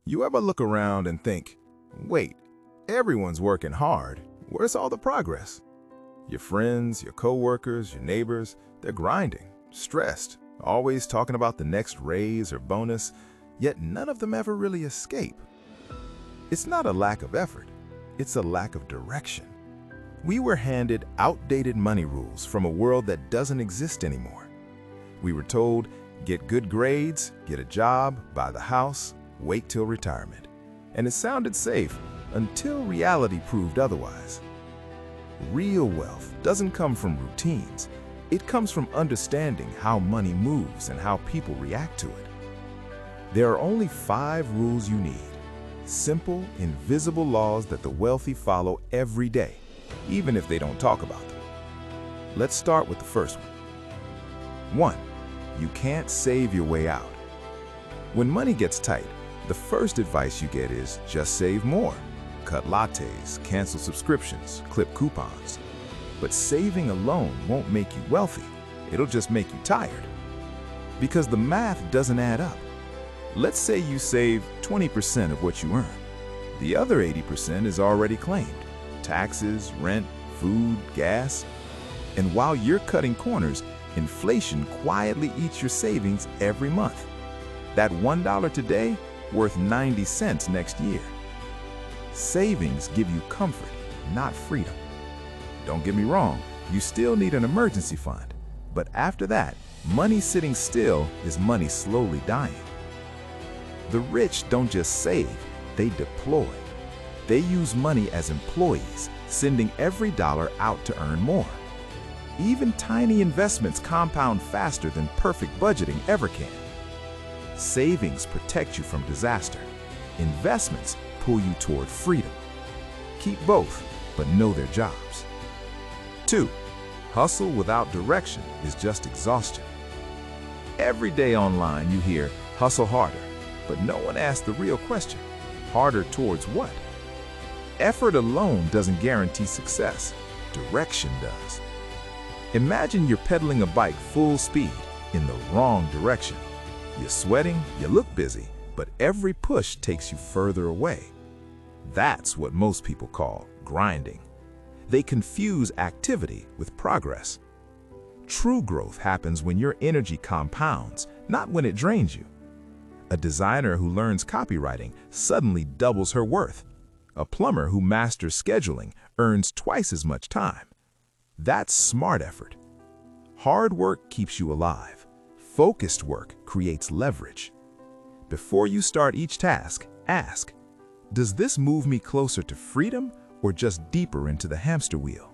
You ever look around and think, wait, everyone's working hard. Where's all the progress? Your friends, your coworkers, your neighbors, they're grinding, stressed, always talking about the next raise or bonus, yet none of them ever really escape. It's not a lack of effort, it's a lack of direction. We were handed outdated money rules from a world that doesn't exist anymore. We were told, get good grades, get a job, buy the house, wait till retirement. And it sounded safe until reality proved otherwise. Real wealth doesn't come from routines. It comes from understanding how money moves and how people react to it. There are only 5 rules you need. Simple, invisible laws that the wealthy follow every day, even if they don't talk about them. Let's start with the first one. 1. You can't save your way out. When money gets tight, the first advice you get is just save more. Cut lattes, cancel subscriptions, clip coupons. But saving alone won't make you wealthy. It'll just make you tired. Because the math doesn't add up. Let's say you save 20% of what you earn. The other 80% is already claimed. Taxes, rent, food, gas. And while you're cutting corners, inflation quietly eats your savings every month. That $1 today, worth 90 cents next year. Savings give you comfort, not freedom. Don't get me wrong, you still need an emergency fund. But after that, money sitting still is money slowly dying. The rich don't just save, they deploy. They use money as employees, sending every dollar out to earn more. Even tiny investments compound faster than perfect budgeting ever can. Savings protect you from disaster. Investments pull you toward freedom. Keep both, but know their jobs. 2. Hustle without direction is just exhaustion. Every day online you hear, hustle harder, but no one asks the real question, harder towards what? Effort alone doesn't guarantee success. Direction does. Imagine you're pedaling a bike full speed in the wrong direction. You're sweating, you look busy, but every push takes you further away. That's what most people call grinding. They confuse activity with progress. True growth happens when your energy compounds, not when it drains you. A designer who learns copywriting suddenly doubles her worth. A plumber who masters scheduling earns twice as much time. That's smart effort. Hard work keeps you alive. Focused work creates leverage. Before you start each task, ask, does this move me closer to freedom or just deeper into the hamster wheel?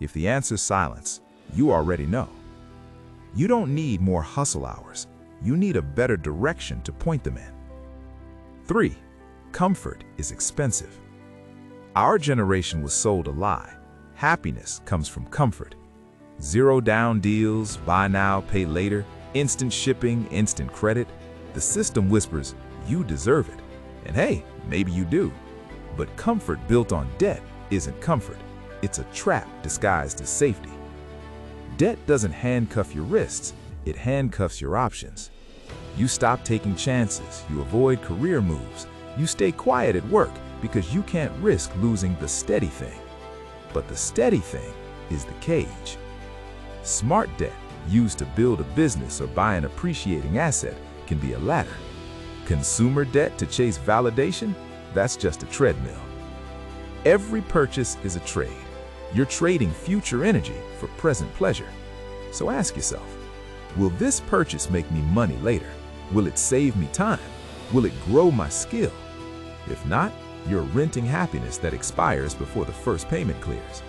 If the answer's silence, you already know. You don't need more hustle hours. You need a better direction to point them in. 3. Comfort is expensive. Our generation was sold a lie. Happiness comes from comfort. Zero down deals, buy now, pay later, instant shipping, instant credit. The system whispers, you deserve it. And hey, maybe you do. But comfort built on debt isn't comfort. It's a trap disguised as safety. Debt doesn't handcuff your wrists, it handcuffs your options. You stop taking chances, you avoid career moves, you stay quiet at work because you can't risk losing the steady thing. But the steady thing is the cage. Smart debt, used to build a business or buy an appreciating asset, can be a ladder. Consumer debt to chase validation, that's just a treadmill. Every purchase is a trade. You're trading future energy for present pleasure. So ask yourself, will this purchase make me money later? Will it save me time? Will it grow my skill? If not, you're renting happiness that expires before the first payment clears.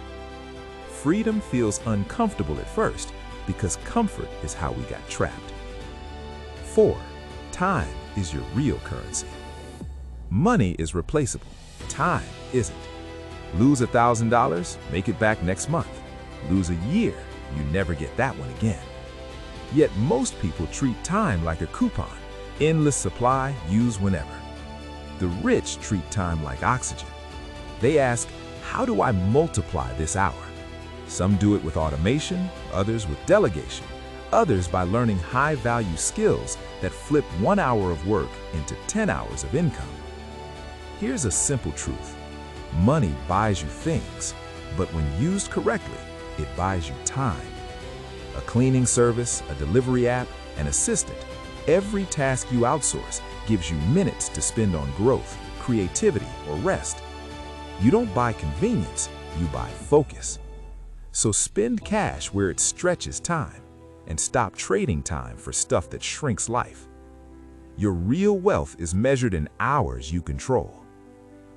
Freedom feels uncomfortable at first because comfort is how we got trapped. 4. Time is your real currency. Money is replaceable. Time isn't. Lose $1,000, make it back next month. Lose a year, you never get that one again. Yet most people treat time like a coupon. Endless supply, use whenever. The rich treat time like oxygen. They ask, how do I multiply this hour? Some do it with automation, others with delegation, others by learning high-value skills that flip 1 hour of work into 10 hours of income. Here's a simple truth. Money buys you things, but when used correctly, it buys you time. A cleaning service, a delivery app, an assistant, every task you outsource gives you minutes to spend on growth, creativity, or rest. You don't buy convenience, you buy focus. So spend cash where it stretches time, and stop trading time for stuff that shrinks life. Your real wealth is measured in hours you control.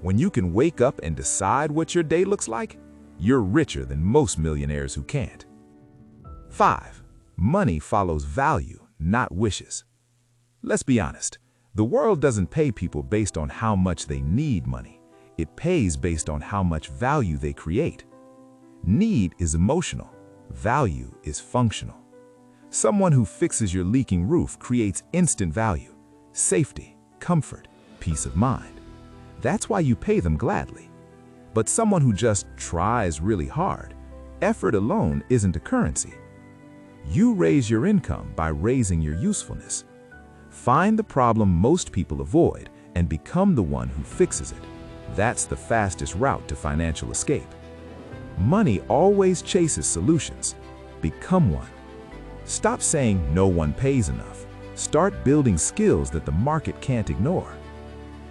When you can wake up and decide what your day looks like, you're richer than most millionaires who can't. 5. Money follows value, not wishes. Let's be honest, the world doesn't pay people based on how much they need money. It pays based on how much value they create. Need is emotional, value is functional. Someone who fixes your leaking roof creates instant value, safety, comfort, peace of mind. That's why you pay them gladly. But someone who just tries really hard, effort alone isn't a currency. You raise your income by raising your usefulness. Find the problem most people avoid and become the one who fixes it. That's the fastest route to financial escape. Money always chases solutions. Become one. Stop saying no one pays enough. Start building skills that the market can't ignore.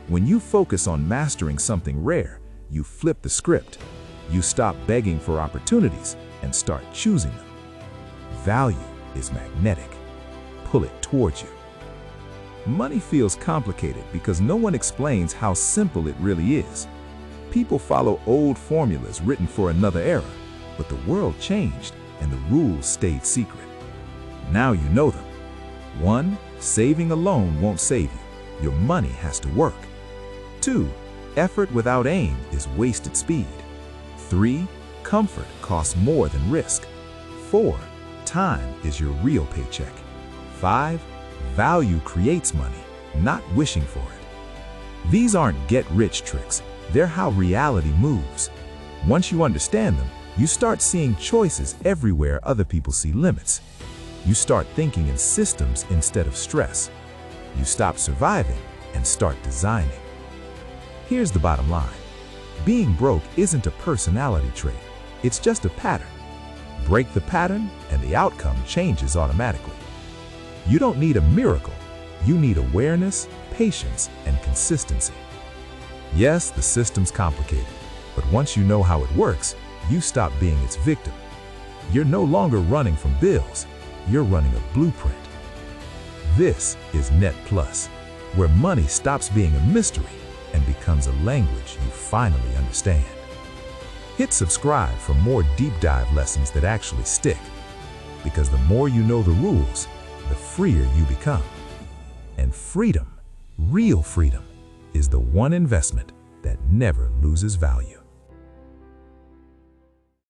When you focus on mastering something rare, you flip the script. You stop begging for opportunities and start choosing them. Value is magnetic. Pull it towards you. Money feels complicated because no one explains how simple it really is. People follow old formulas written for another era, but the world changed and the rules stayed secret. Now you know them. 1. Saving alone won't save you. Your money has to work. 2. Effort without aim is wasted speed. 3. Comfort costs more than risk. 4. Time is your real paycheck. 5. Value creates money, not wishing for it. These aren't get-rich tricks. They're how reality moves. Once you understand them, you start seeing choices everywhere other people see limits. You start thinking in systems instead of stress. You stop surviving and start designing. Here's the bottom line. Being broke isn't a personality trait. It's just a pattern. Break the pattern and the outcome changes automatically. You don't need a miracle. You need awareness, patience, and consistency. Yes, the system's complicated, but once you know how it works, you stop being its victim. You're no longer running from bills. You're running a blueprint. This is Net Plus, where money stops being a mystery and becomes a language you finally understand. Hit subscribe for more deep dive lessons that actually stick, because the more you know the rules, the freer you become. And freedom, real freedom, is the one investment that never loses value.